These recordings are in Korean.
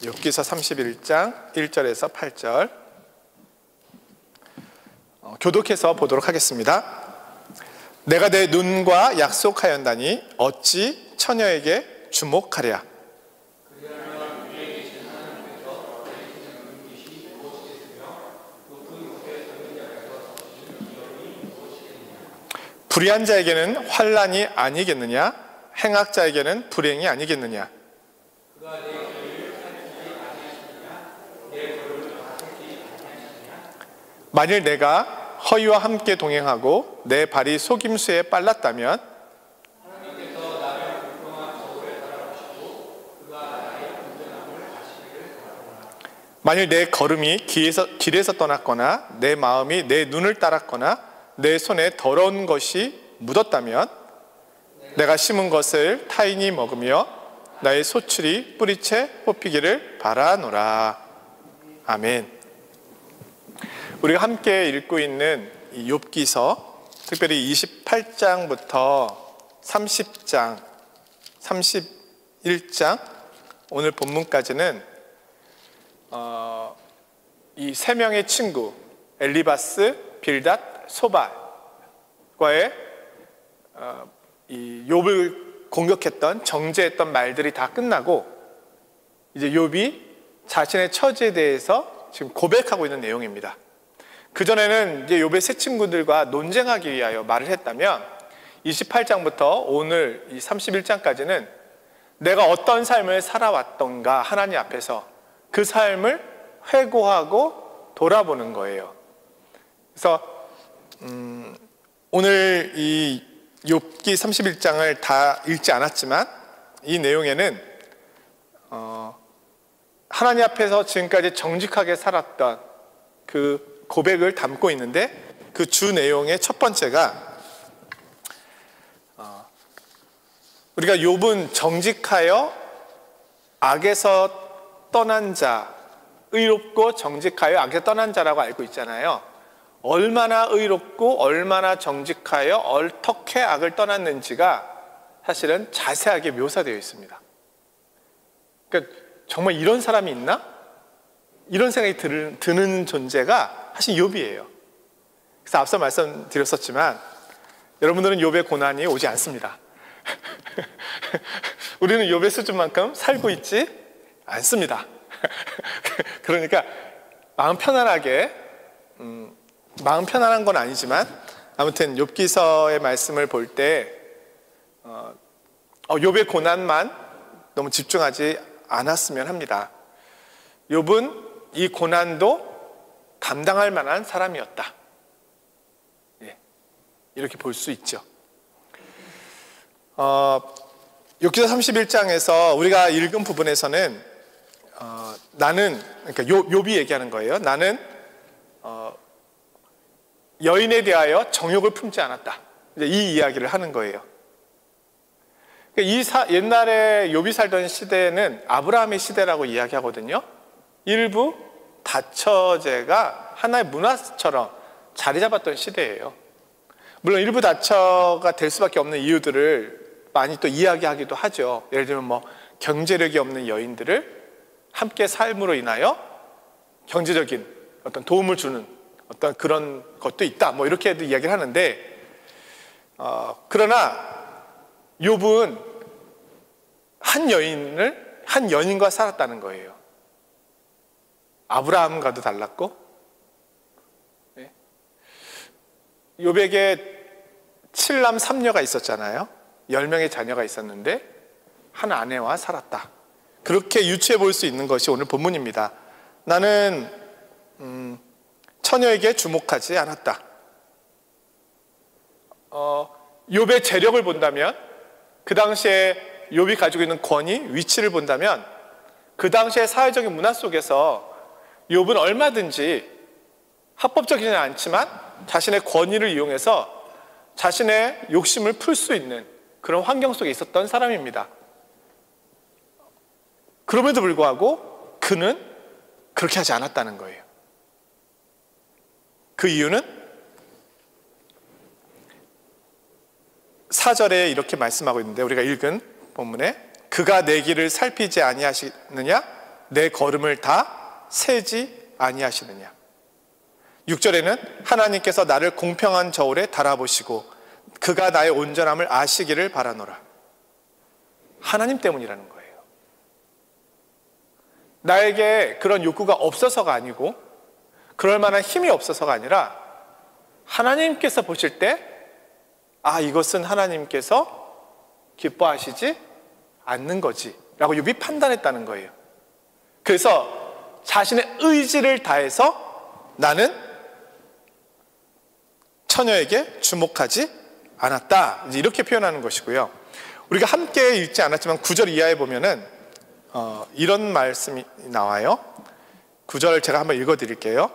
욥기서 31장 1절에서 8절 교독해서 보도록 하겠습니다. 내가 내 눈과 약속하였나니 어찌 처녀에게 주목하랴. 불의한 자에게는 환난이 아니겠느냐? 행악자에게는 불행이 아니겠느냐? 만일 내가 허위와 함께 동행하고 내 발이 속임수에 빨랐다면 만일 내 걸음이 길에서 떠났거나 내 마음이 내 눈을 따랐거나 내 손에 더러운 것이 묻었다면 내가 심은 것을 타인이 먹으며 나의 소출이 뿌리채 뽑히기를 바라노라. 아멘. 우리가 함께 읽고 있는 이 욥기서, 특별히 28장부터 30장, 31장 오늘 본문까지는 이 세 명의 친구 엘리바스, 빌닷, 소발과의 이 욥을 공격했던, 정죄했던 말들이 다 끝나고 이제 욥이 자신의 처지에 대해서 지금 고백하고 있는 내용입니다. 그전에는 이제 욥의 세 친구들과 논쟁하기 위하여 말을 했다면 28장부터 오늘 이 31장까지는 내가 어떤 삶을 살아왔던가 하나님 앞에서 그 삶을 회고하고 돌아보는 거예요. 그래서 오늘 이 욥기 31장을 다 읽지 않았지만 이 내용에는 하나님 앞에서 지금까지 정직하게 살았던 그 고백을 담고 있는데, 그 주 내용의 첫 번째가 우리가 욥은 정직하여 악에서 떠난 자, 의롭고 정직하여 악에서 떠난 자라고 알고 있잖아요. 얼마나 의롭고 얼마나 정직하여 어떻게 악을 떠났는지가 사실은 자세하게 묘사되어 있습니다. 그러니까 정말 이런 사람이 있나? 이런 생각이 드는 존재가 사실 욥이에요. 그래서 앞서 말씀드렸었지만 여러분들은 욥의 고난이 오지 않습니다. 우리는 욥의 수준만큼 살고 있지 않습니다. 그러니까 마음 편안하게, 마음 편안한 건 아니지만 아무튼 욥기서의 말씀을 볼 때 욥의 고난만 너무 집중하지 않았으면 합니다. 욥은 이 고난도 감당할 만한 사람이었다, 이렇게 볼 수 있죠. 욥기서 31장에서 우리가 읽은 부분에서는 나는, 그러니까 욥이 얘기하는 거예요. 나는 여인에 대하여 정욕을 품지 않았다, 이제 이 이야기를 하는 거예요. 옛날에 욥이 살던 시대는 아브라함의 시대라고 이야기하거든요. 일부 다처제가 하나의 문화처럼 자리 잡았던 시대예요. 물론 일부 다처가 될 수밖에 없는 이유들을 많이 또 이야기하기도 하죠. 예를 들면 뭐 경제력이 없는 여인들을 함께 삶으로 인하여 경제적인 어떤 도움을 주는 어떤 그런 것도 있다, 뭐 이렇게도 이야기를 하는데, 그러나 욥은 한 연인과 살았다는 거예요. 아브라함과도 달랐고, 욥에게 7남 3녀가 있었잖아요. 10명의 자녀가 있었는데 한 아내와 살았다. 그렇게 유추해 볼 수 있는 것이 오늘 본문입니다. 나는 처녀에게 주목하지 않았다. 욥의 재력을 본다면, 그 당시에 욥이 가지고 있는 권위, 위치를 본다면 그 당시의 사회적인 문화 속에서 욥은 얼마든지 합법적이지는 않지만 자신의 권위를 이용해서 자신의 욕심을 풀 수 있는 그런 환경 속에 있었던 사람입니다. 그럼에도 불구하고 그는 그렇게 하지 않았다는 거예요. 그 이유는 4절에 이렇게 말씀하고 있는데, 우리가 읽은 본문에 그가 내 길을 살피지 아니하시느냐? 내 걸음을 다 세지 아니하시느냐. 6절에는 하나님께서 나를 공평한 저울에 달아보시고 그가 나의 온전함을 아시기를 바라노라. 하나님 때문이라는 거예요. 나에게 그런 욕구가 없어서가 아니고 그럴 만한 힘이 없어서가 아니라 하나님께서 보실 때 이것은 하나님께서 기뻐하시지 않는 거지 라고 욥이 판단했다는 거예요. 그래서 자신의 의지를 다해서 나는 처녀에게 주목하지 않았다, 이렇게 표현하는 것이고요. 우리가 함께 읽지 않았지만 9절 이하에 보면은 이런 말씀이 나와요. 9절 제가 한번 읽어드릴게요.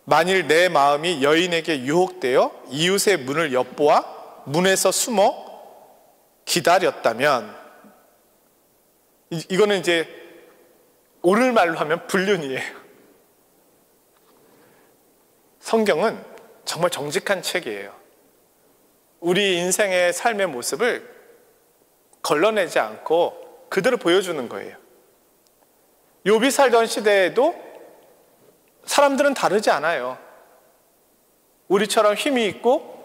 만일 내 마음이 여인에게 유혹되어 이웃의 문을 엿보아 문에서 숨어 기다렸다면, 이거는 이제 오늘말로 하면 불륜이에요. 성경은 정말 정직한 책이에요. 우리 인생의 삶의 모습을 걸러내지 않고 그대로 보여주는 거예요. 욥이 살던 시대에도 사람들은 다르지 않아요. 우리처럼 힘이 있고,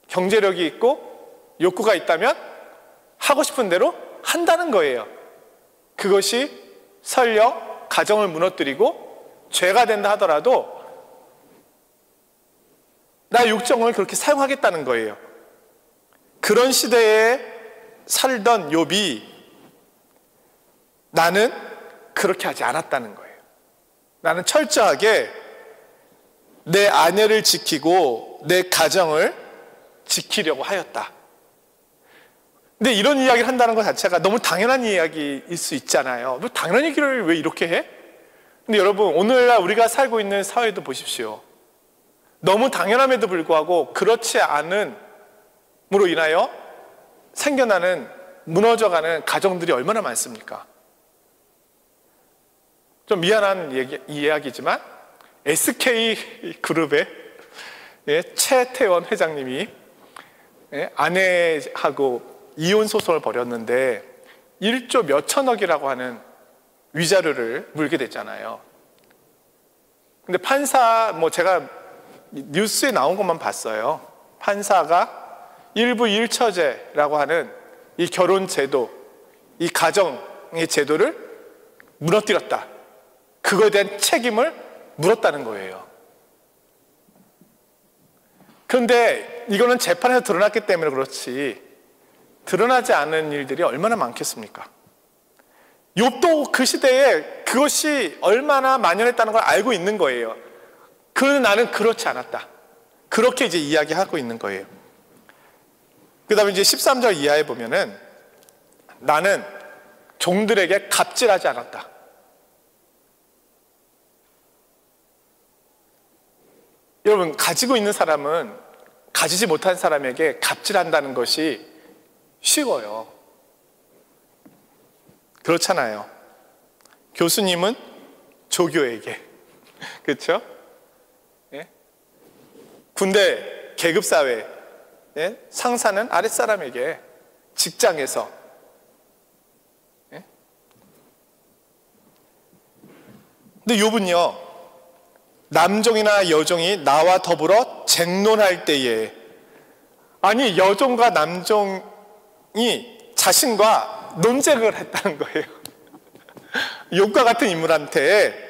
경제력이 있고, 욕구가 있다면 하고 싶은 대로 한다는 거예요. 그것이 설령 가정을 무너뜨리고 죄가 된다 하더라도 나의 육정을 그렇게 사용하겠다는 거예요. 그런 시대에 살던 욥이 나는 그렇게 하지 않았다는 거예요. 나는 철저하게 내 아내를 지키고 내 가정을 지키려고 하였다. 근데 이런 이야기를 한다는 것 자체가 너무 당연한 이야기일 수 있잖아요. 뭐 당연한 얘기를 왜 이렇게 해? 근데 여러분, 오늘날 우리가 살고 있는 사회도 보십시오. 너무 당연함에도 불구하고 그렇지 않음으로 인하여 생겨나는, 무너져가는 가정들이 얼마나 많습니까? 좀 미안한 이야기지만 SK그룹의 최태원 회장님이 아내하고 이혼 소송을 벌였는데 1조 몇천억이라고 하는 위자료를 물게 됐잖아요. 근데 판사, 제가 뉴스에 나온 것만 봤어요. 판사가 일부 일처제라고 하는 이 결혼 제도, 이 가정의 제도를 무너뜨렸다. 그거에 대한 책임을 물었다는 거예요. 그런데 이거는 재판에서 드러났기 때문에 그렇지 드러나지 않은 일들이 얼마나 많겠습니까? 욥도 그 시대에 그것이 얼마나 만연했다는 걸 알고 있는 거예요. 그런데 나는 그렇지 않았다. 그렇게 이제 이야기하고 있는 거예요. 그 다음에 이제 13절 이하에 보면은 나는 종들에게 갑질하지 않았다. 여러분, 가지고 있는 사람은 가지지 못한 사람에게 갑질한다는 것이 쉬워요. 그렇잖아요. 교수님은 조교에게, 그렇죠? 군대 계급사회, 상사는 아랫사람에게, 직장에서. 근데 욥은요, 남종이나 여종이 나와 더불어 쟁론할 때에, 아니 여종과 남종이 자신과 논쟁을 했다는 거예요. 욥과 같은 인물한테.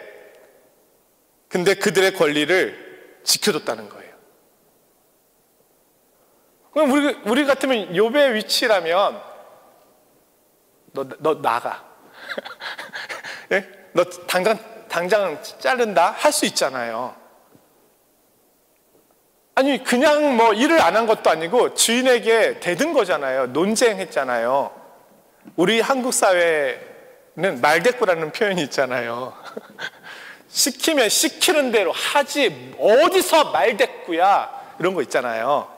근데 그들의 권리를 지켜줬다는 거예요. 그럼 우리 같으면 욥의 위치라면 너 나가. 너 당장 자른다 할 수 있잖아요. 아니 그냥 일을 안 한 것도 아니고 주인에게 대든 거잖아요. 논쟁했잖아요. 우리 한국 사회는 말대꾸라는 표현이 있잖아요. 시키면 시키는 대로 하지 어디서 말대꾸야, 이런 거 있잖아요.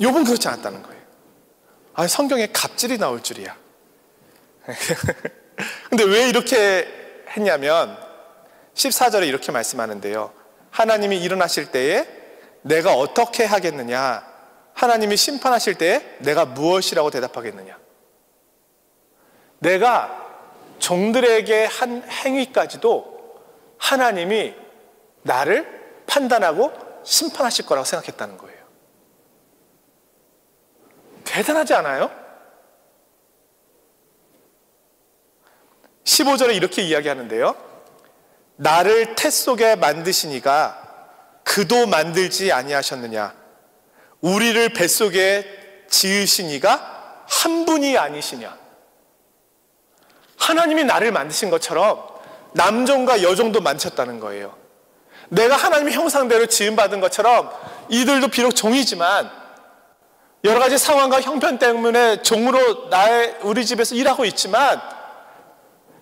욥은 그렇지 않았다는 거예요. 성경에 갑질이 나올 줄이야. 근데 왜 이렇게 했냐면 14절에 이렇게 말씀하는데요. 하나님이 일어나실 때에 내가 어떻게 하겠느냐, 하나님이 심판하실 때에 내가 무엇이라고 대답하겠느냐. 내가 종들에게 한 행위까지도 하나님이 나를 판단하고 심판하실 거라고 생각했다는 거예요. 대단하지 않아요? 15절에 이렇게 이야기하는데요. 나를 태 속에 만드시니가 그도 만들지 아니하셨느냐? 우리를 뱃속에 지으시니가 한 분이 아니시냐? 하나님이 나를 만드신 것처럼 남종과 여종도 만드셨다는 거예요. 내가 하나님의 형상대로 지음받은 것처럼 이들도 비록 종이지만 여러 가지 상황과 형편 때문에 종으로 우리 집에서 일하고 있지만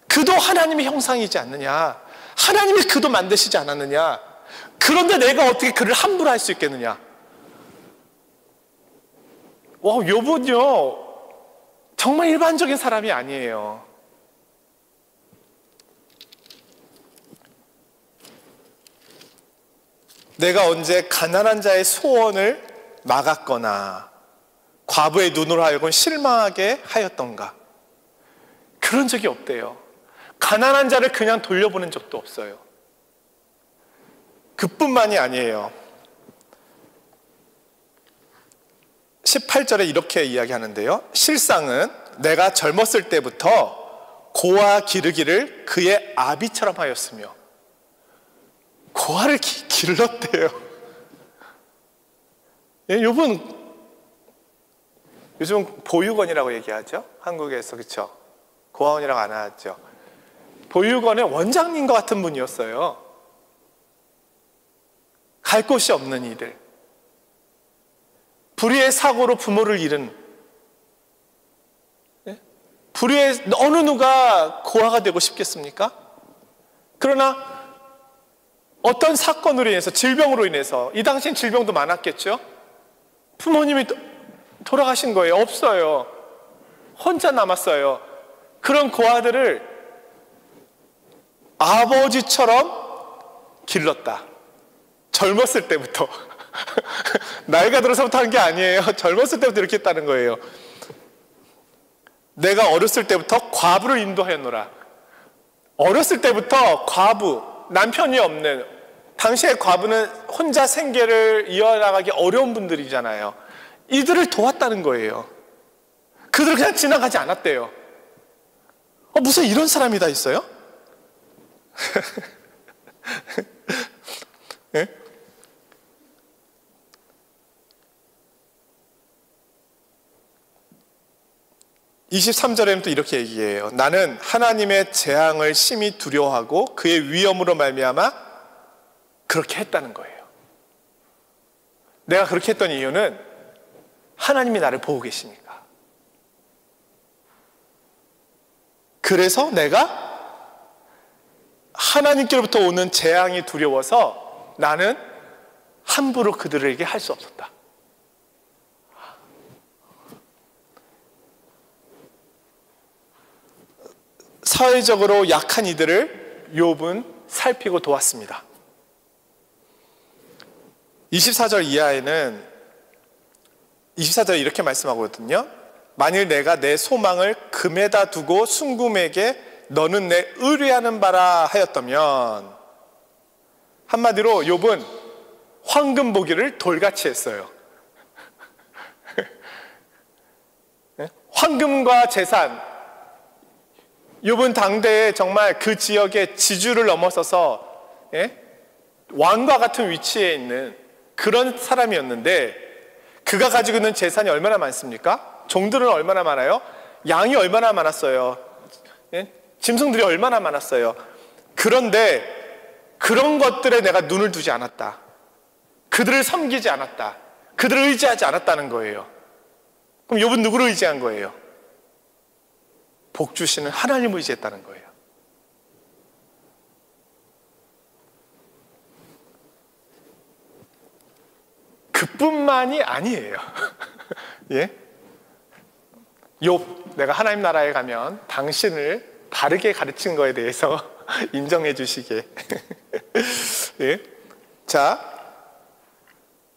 그도 하나님의 형상이지 않느냐? 하나님이 그도 만드시지 않았느냐? 그런데 내가 어떻게 그를 함부로 할 수 있겠느냐? 와, 욥은요 정말 일반적인 사람이 아니에요. 내가 언제 가난한 자의 소원을 막았거나 과부의 눈으로 하여금 실망하게 하였던가? 그런 적이 없대요. 가난한 자를 그냥 돌려보낸 적도 없어요. 그뿐만이 아니에요. 18절에 이렇게 이야기하는데요. 실상은 내가 젊었을 때부터 고아 기르기를 그의 아비처럼 하였으며, 고아를 길렀대요. 욥은 요즘 보육원이라고 얘기하죠. 한국에서. 그렇죠? 고아원이라고 안 하죠. 보육원의 원장님과 같은 분이었어요. 갈 곳이 없는 이들, 불의의 사고로 부모를 잃은, 불의의 어느 누가 고아가 되고 싶겠습니까? 그러나 어떤 사건으로 인해서, 질병으로 인해서, 이 당시엔 질병도 많았겠죠? 부모님이 돌아가신 거예요. 없어요. 혼자 남았어요. 그런 고아들을 아버지처럼 길렀다. 젊었을 때부터. 나이가 들어서부터 한 게 아니에요. 젊었을 때부터 이렇게 했다는 거예요. 내가 어렸을 때부터 과부를 인도하였노라. 어렸을 때부터 과부, 남편이 없는, 당시의 과부는 혼자 생계를 이어나가기 어려운 분들이잖아요. 이들을 도왔다는 거예요. 그들을 그냥 지나가지 않았대요. 무슨 이런 사람이 다 있어요? 네? 23절에는 또 이렇게 얘기해요. 나는 하나님의 재앙을 심히 두려워하고 그의 위엄으로 말미암아 그렇게 했다는 거예요. 내가 그렇게 했던 이유는 하나님이 나를 보고 계시니까. 그래서 내가 하나님께로부터 오는 재앙이 두려워서 나는 함부로 그들에게 할 수 없었다. 사회적으로 약한 이들을 욥은 살피고 도왔습니다. 24절 이하에는 24절에 이렇게 말씀하거든요. 만일 내가 내 소망을 금에다 두고 순금에게 너는 내 의뢰하는 바라 하였다면, 한마디로 욥은 황금 보기를 돌같이 했어요. 황금과 재산, 욥은 당대에 정말 그 지역의 지주를 넘어서서 왕과 같은 위치에 있는 그런 사람이었는데, 그가 가지고 있는 재산이 얼마나 많습니까? 종들은 얼마나 많아요? 양이 얼마나 많았어요? 짐승들이 얼마나 많았어요? 그런데 그런 것들에 내가 눈을 두지 않았다. 그들을 섬기지 않았다. 그들을 의지하지 않았다는 거예요. 그럼 욥은 누구를 의지한 거예요? 복 주시는 하나님을 의지했다는 거예요. 그뿐만이 아니에요. 예? 욥, 내가 하나님 나라에 가면 당신을 바르게 가르친 거에 대해서 인정해 주시게. 예? 자,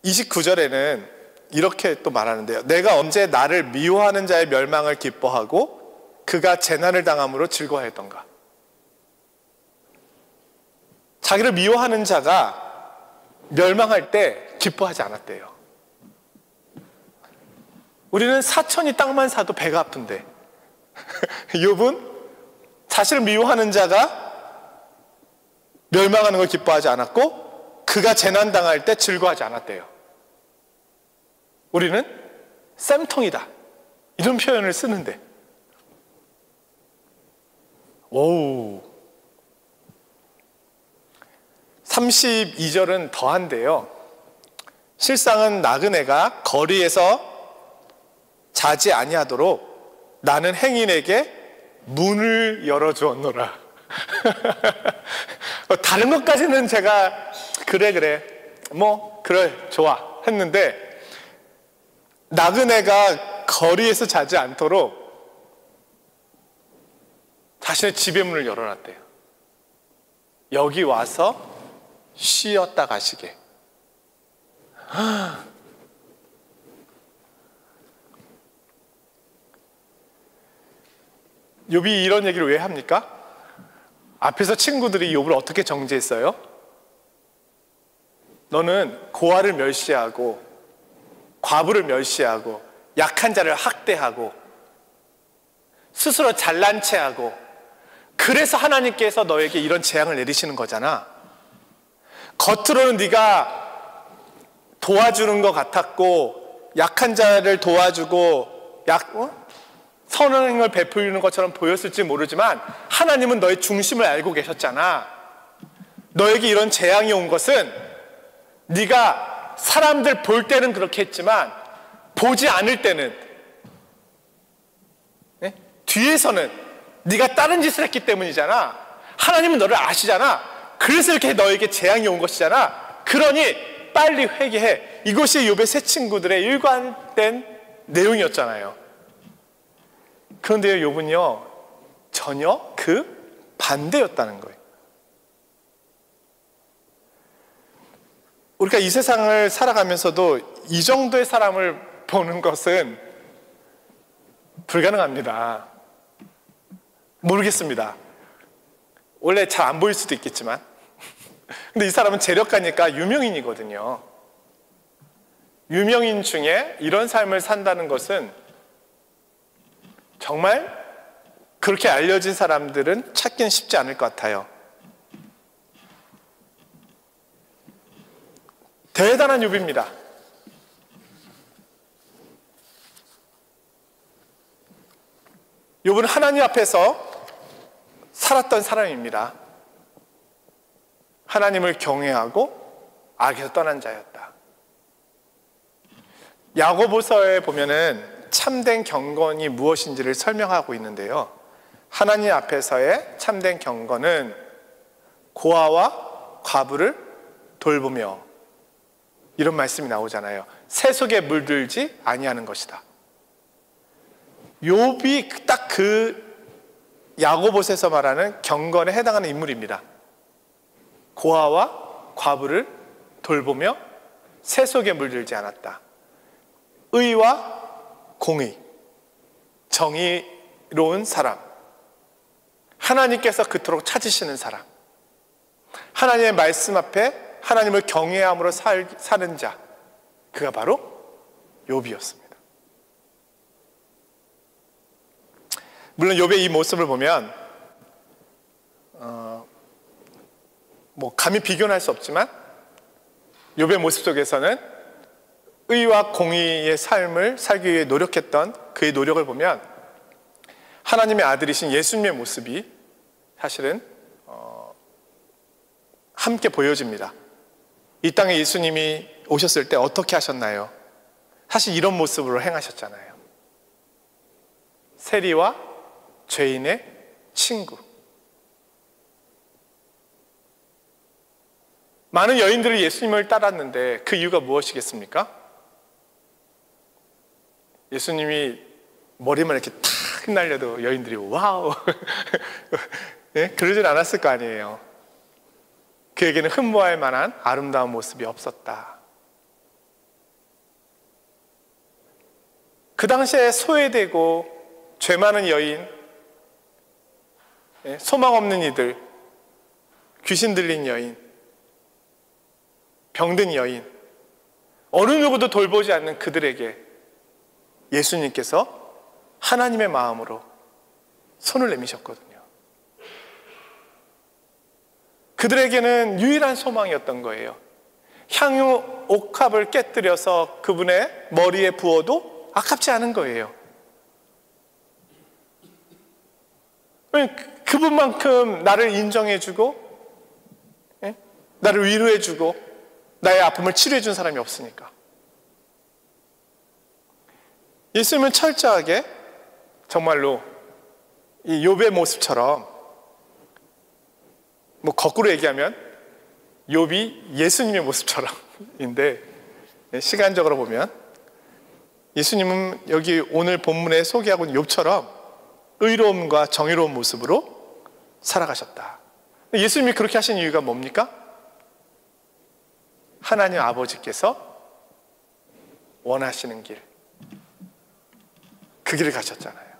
29절에는 이렇게 또 말하는데요. 내가 언제 나를 미워하는 자의 멸망을 기뻐하고 그가 재난을 당함으로 즐거워했던가? 자기를 미워하는 자가 멸망할 때 기뻐하지 않았대요. 우리는 사천이 땅만 사도 배가 아픈데 욥은 자신을 미워하는 자가 멸망하는 걸 기뻐하지 않았고 그가 재난 당할 때 즐거워하지 않았대요. 우리는 쌤통이다 이런 표현을 쓰는데, 오우, 32절은 더한데요. 실상은 나그네가 거리에서 자지 아니하도록 나는 행인에게 문을 열어주었노라. 다른 것까지는 제가 그래 좋아 했는데, 나그네가 거리에서 자지 않도록 자신의 집의 문을 열어놨대요. 여기 와서 쉬었다 가시게. 욥이 이런 얘기를 왜 합니까? 앞에서 친구들이 욥을 어떻게 정죄했어요? 너는 고아를 멸시하고 과부를 멸시하고 약한 자를 학대하고 스스로 잘난 체하고, 그래서 하나님께서 너에게 이런 재앙을 내리시는 거잖아. 겉으로는 네가 도와주는 것 같았고 약한 자를 도와주고 선행을 베푸는 것처럼 보였을지 모르지만 하나님은 너의 중심을 알고 계셨잖아. 너에게 이런 재앙이 온 것은 네가 사람들 볼 때는 그렇게 했지만 보지 않을 때는, 뒤에서는 네가 다른 짓을 했기 때문이잖아. 하나님은 너를 아시잖아. 그래서 이렇게 너에게 재앙이 온 것이잖아. 그러니 빨리 회개해. 이것이 욥의 세 친구들의 일관된 내용이었잖아요. 그런데 욥은요, 전혀 그 반대였다는 거예요. 우리가 이 세상을 살아가면서도 이 정도의 사람을 보는 것은 불가능합니다. 모르겠습니다. 원래 잘 안 보일 수도 있겠지만, 근데 이 사람은 재력가니까 유명인이거든요. 유명인 중에 이런 삶을 산다는 것은 정말 그렇게 알려진 사람들은 찾기는 쉽지 않을 것 같아요. 대단한 욥입니다. 욥은 하나님 앞에서 살았던 사람입니다. 하나님을 경외하고 악에서 떠난 자였다. 야고보서에 보면은 참된 경건이 무엇인지를 설명하고 있는데요. 하나님 앞에서의 참된 경건은 고아와 과부를 돌보며, 이런 말씀이 나오잖아요. 새 속에 물들지 아니하는 것이다. 욥이 딱 그 야고보서에서 말하는 경건에 해당하는 인물입니다. 고아와 과부를 돌보며 새 속에 물들지 않았다. 의와 공의, 정의로운 사람, 하나님께서 그토록 찾으시는 사람, 하나님의 말씀 앞에 하나님을 경외함으로 사는 자, 그가 바로 욥이었습니다. 물론 욥의 이 모습을 보면 감히 비교는 할 수 없지만 욥의 모습 속에서는 의와 공의의 삶을 살기 위해 노력했던 그의 노력을 보면 하나님의 아들이신 예수님의 모습이 사실은 함께 보여집니다. 이 땅에 예수님이 오셨을 때 어떻게 하셨나요? 사실 이런 모습으로 행하셨잖아요. 세리와 죄인의 친구. 많은 여인들이 예수님을 따랐는데 그 이유가 무엇이겠습니까? 예수님이 머리만 이렇게 탁 날려도 여인들이 와우 네? 그러진 않았을 거 아니에요. 그에게는 흠모할 만한 아름다운 모습이 없었다. 그 당시에 소외되고 죄 많은 여인, 소망 없는 이들, 귀신 들린 여인, 병든 여인, 어느 누구도 돌보지 않는 그들에게 예수님께서 하나님의 마음으로 손을 내미셨거든요. 그들에게는 유일한 소망이었던 거예요. 향유 옥합을 깨뜨려서 그분의 머리에 부어도 아깝지 않은 거예요. 그분만큼 나를 인정해주고 나를 위로해주고 나의 아픔을 치료해준 사람이 없으니까. 예수님은 철저하게 정말로 이 욥의 모습처럼, 뭐 거꾸로 얘기하면 욥이 예수님의 모습처럼인데, 시간적으로 보면 예수님은 여기 오늘 본문에 소개하고 있는 욥처럼 의로움과 정의로운 모습으로 살아가셨다. 예수님이 그렇게 하신 이유가 뭡니까? 하나님 아버지께서 원하시는 길, 그 길을 가셨잖아요.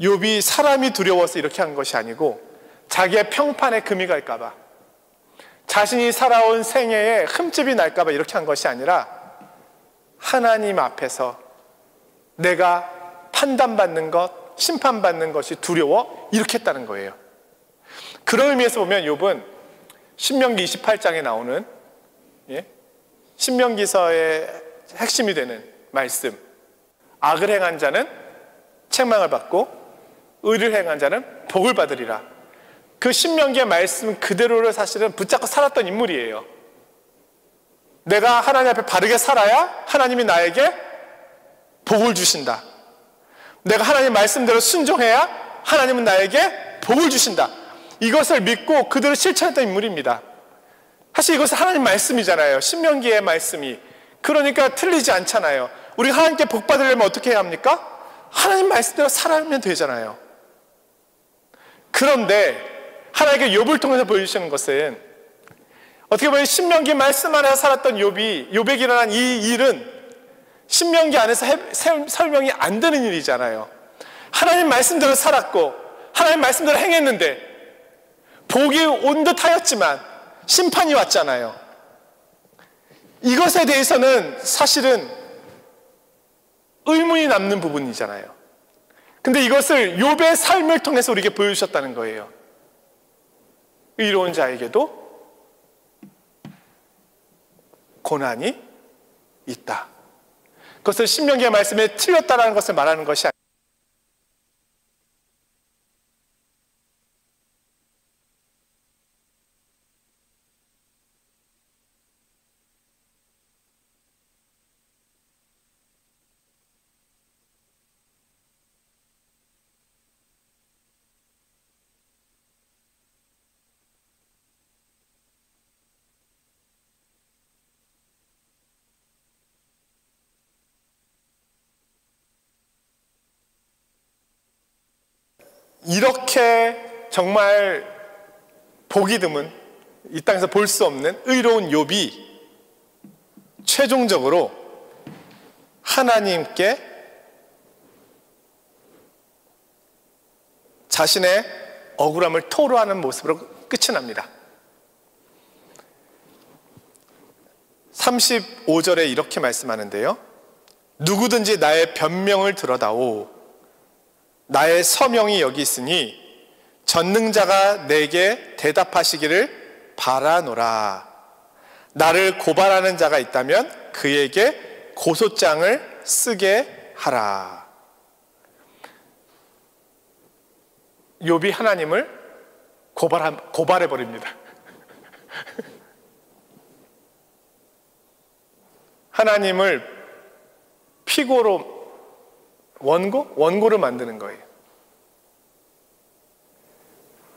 욥이 사람이 두려워서 이렇게 한 것이 아니고 자기의 평판에 금이 갈까 봐, 자신이 살아온 생애에 흠집이 날까 봐 이렇게 한 것이 아니라 하나님 앞에서 내가 판단받는 것, 심판받는 것이 두려워 이렇게 했다는 거예요. 그런 의미에서 보면 욥은 신명기 28장에 나오는 신명기서의 핵심이 되는 말씀, 악을 행한 자는 책망을 받고 의를 행한 자는 복을 받으리라. 그 신명기의 말씀 그대로를 사실은 붙잡고 살았던 인물이에요. 내가 하나님 앞에 바르게 살아야 하나님이 나에게 복을 주신다. 내가 하나님 말씀대로 순종해야 하나님은 나에게 복을 주신다. 이것을 믿고 그대로 실천했던 인물입니다. 사실 이것은 하나님 말씀이잖아요. 신명기의 말씀이. 그러니까 틀리지 않잖아요. 우리가 하나님께 복 받으려면 어떻게 해야 합니까? 하나님 말씀대로 살아면 되잖아요. 그런데 하나님께 욥을 통해서 보여주시는 것은, 어떻게 보면 신명기 말씀 안에서 살았던 욥에게 일어난 이 일은 신명기 안에서 설명이 안 되는 일이잖아요. 하나님 말씀대로 살았고 하나님 말씀대로 행했는데 복이 온 듯 하였지만 심판이 왔잖아요. 이것에 대해서는 사실은 의문이 남는 부분이잖아요. 근데 이것을 욥의 삶을 통해서 우리에게 보여주셨다는 거예요. 의로운 자에게도 고난이 있다. 그것을 신명기의 말씀에 틀렸다라는 것을 말하는 것이 아니라 이렇게 정말 보기 드문, 이 땅에서 볼 수 없는 의로운 욥이 최종적으로 하나님께 자신의 억울함을 토로하는 모습으로 끝이 납니다. 35절에 이렇게 말씀하는데요. 누구든지 나의 변명을 들어다오. 나의 서명이 여기 있으니 전능자가 내게 대답하시기를 바라노라. 나를 고발하는 자가 있다면 그에게 고소장을 쓰게 하라. 욥이 하나님을 고발해버립니다. 하나님을 피고로 원고를 만드는 거예요.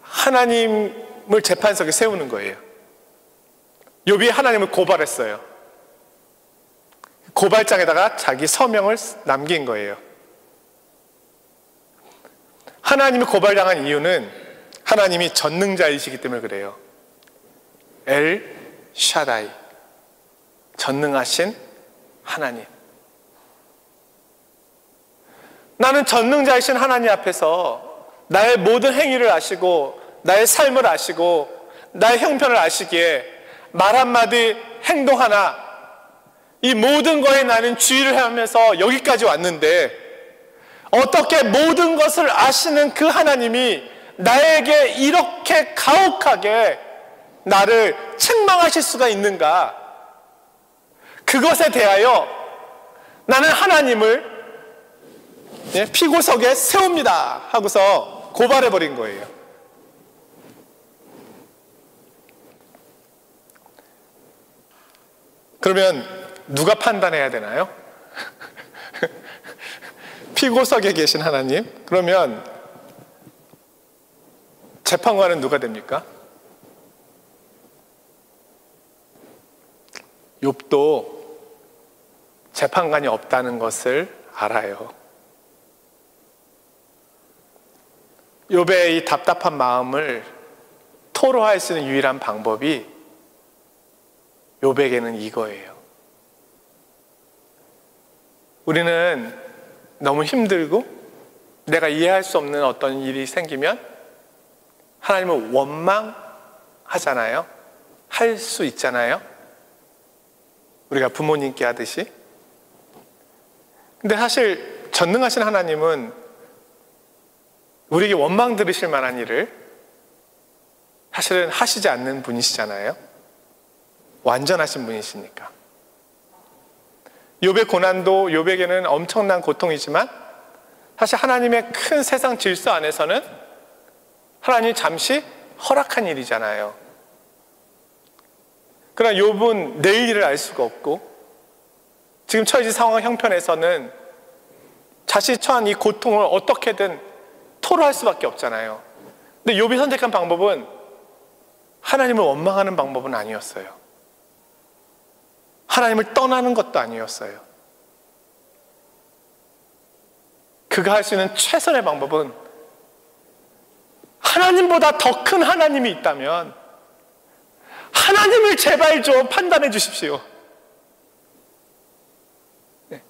하나님을 재판석에 세우는 거예요. 욥이 하나님을 고발했어요. 고발장에다가 자기 서명을 남긴 거예요. 하나님이 고발당한 이유는 하나님이 전능자이시기 때문에 그래요. 엘 샤다이, 전능하신 하나님. 나는 전능자이신 하나님 앞에서 나의 모든 행위를 아시고 나의 삶을 아시고 나의 형편을 아시기에 말 한마디 행동 하나 이 모든 거에 나는 주의를 하면서 여기까지 왔는데 어떻게 모든 것을 아시는 그 하나님이 나에게 이렇게 가혹하게 나를 책망하실 수가 있는가? 그것에 대하여 나는 하나님을 피고석에 세웁니다 하고서 고발해버린 거예요. 그러면 누가 판단해야 되나요? 피고석에 계신 하나님? 그러면 재판관은 누가 됩니까? 욥도 재판관이 없다는 것을 알아요. 욥의 이 답답한 마음을 토로할 수 있는 유일한 방법이 욥에게는 이거예요. 우리는 너무 힘들고 내가 이해할 수 없는 어떤 일이 생기면 하나님을 원망하잖아요. 할 수 있잖아요. 우리가 부모님께 하듯이. 근데 사실 전능하신 하나님은 우리에게 원망 들으실 만한 일을 사실은 하시지 않는 분이시잖아요. 완전하신 분이시니까. 욥의 고난도 욥에게는 엄청난 고통이지만 사실 하나님의 큰 세상 질서 안에서는 하나님이 잠시 허락한 일이잖아요. 그러나 욥은 내일 일을 알 수가 없고 지금 처해진 상황 형편에서는 자신이 처한 이 고통을 어떻게든 토로할 수밖에 없잖아요. 근데 욥이 선택한 방법은 하나님을 원망하는 방법은 아니었어요. 하나님을 떠나는 것도 아니었어요. 그가 할 수 있는 최선의 방법은 하나님보다 더 큰 하나님이 있다면 하나님을 제발 좀 판단해 주십시오. 네.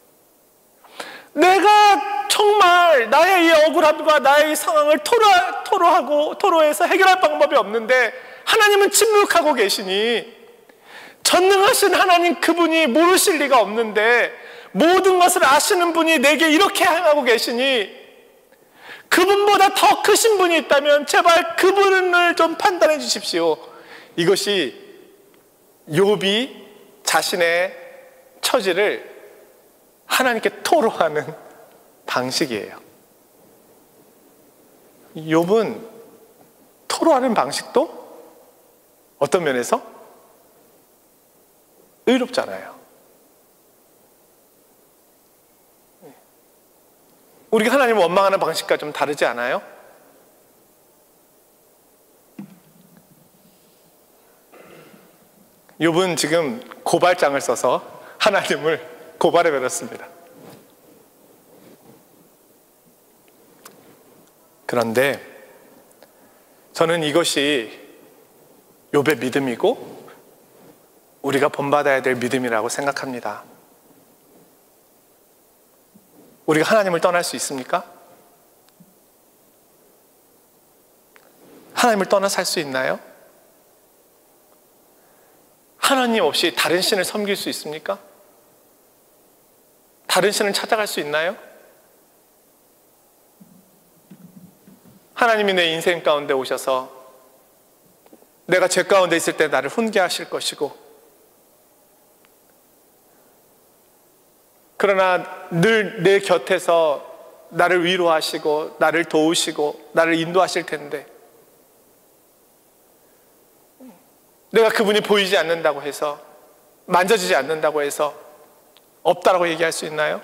내가 정말 나의 이 억울함과 나의 이 상황을 토로해서 해결할 방법이 없는데 하나님은 침묵하고 계시니 전능하신 하나님 그분이 모르실 리가 없는데 모든 것을 아시는 분이 내게 이렇게 행하고 계시니 그분보다 더 크신 분이 있다면 제발 그분을 좀 판단해 주십시오. 이것이 욥이 자신의 처지를 하나님께 토로하는 방식이에요. 욥은 토로하는 방식도 어떤 면에서 의롭잖아요. 우리가 하나님을 원망하는 방식과 좀 다르지 않아요? 욥은 지금 고발장을 써서 하나님을 고발해 버렸습니다. 그런데 저는 이것이 욥의 믿음이고 우리가 본받아야 될 믿음이라고 생각합니다. 우리가 하나님을 떠날 수 있습니까? 하나님을 떠나 살 수 있나요? 하나님 없이 다른 신을 섬길 수 있습니까? 다른 신을 찾아갈 수 있나요? 하나님이 내 인생 가운데 오셔서 내가 죄 가운데 있을 때 나를 훈계하실 것이고 그러나 늘 내 곁에서 나를 위로하시고 나를 도우시고 나를 인도하실 텐데 내가 그분이 보이지 않는다고 해서 만져지지 않는다고 해서 없다라고 얘기할 수 있나요?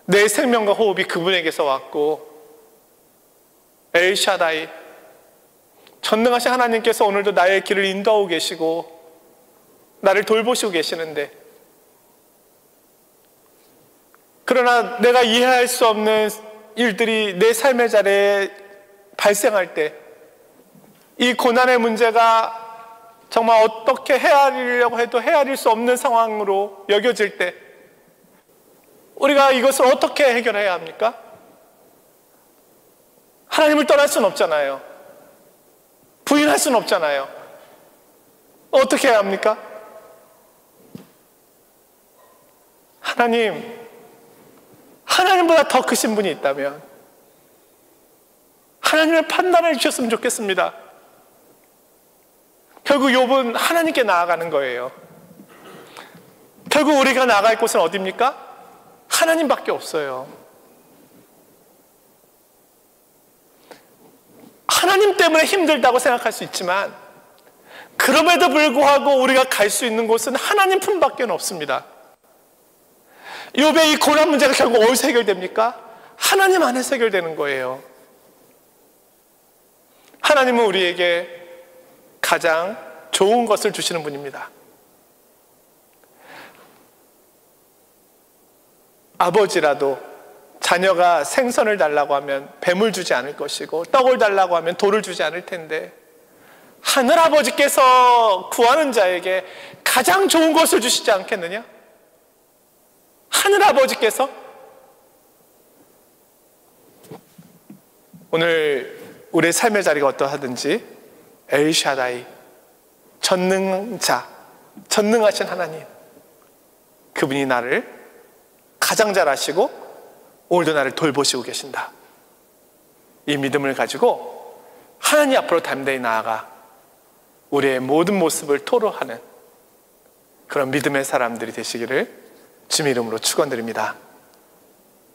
내 생명과 호흡이 그분에게서 왔고 엘샤다이 전능하신 하나님께서 오늘도 나의 길을 인도하고 계시고 나를 돌보시고 계시는데 그러나 내가 이해할 수 없는 일들이 내 삶의 자리에 발생할 때 이 고난의 문제가 정말 어떻게 헤아리려고 해도 헤아릴 수 없는 상황으로 여겨질 때 우리가 이것을 어떻게 해결해야 합니까? 하나님을 떠날 수는 없잖아요. 부인할 수는 없잖아요. 어떻게 해야 합니까? 하나님보다 더 크신 분이 있다면 하나님의 판단을 주셨으면 좋겠습니다. 결국 욥은 하나님께 나아가는 거예요. 결국 우리가 나아갈 곳은 어디입니까? 하나님밖에 없어요. 하나님 때문에 힘들다고 생각할 수 있지만 그럼에도 불구하고 우리가 갈 수 있는 곳은 하나님 품밖에 없습니다. 욥의 이 고난 문제가 결국 어디서 해결됩니까? 하나님 안에서 해결되는 거예요. 하나님은 우리에게 가장 좋은 것을 주시는 분입니다. 아버지라도 자녀가 생선을 달라고 하면 뱀을 주지 않을 것이고 떡을 달라고 하면 돌을 주지 않을 텐데 하늘아버지께서 구하는 자에게 가장 좋은 것을 주시지 않겠느냐? 하늘아버지께서 오늘 우리의 삶의 자리가 어떠하든지 엘샤다이, 전능자, 전능하신 하나님, 그분이 나를 가장 잘 아시고 오늘도 나를 돌보시고 계신다. 이 믿음을 가지고 하나님 앞으로 담대히 나아가 우리의 모든 모습을 토로하는 그런 믿음의 사람들이 되시기를 주님의 이름으로 축원드립니다.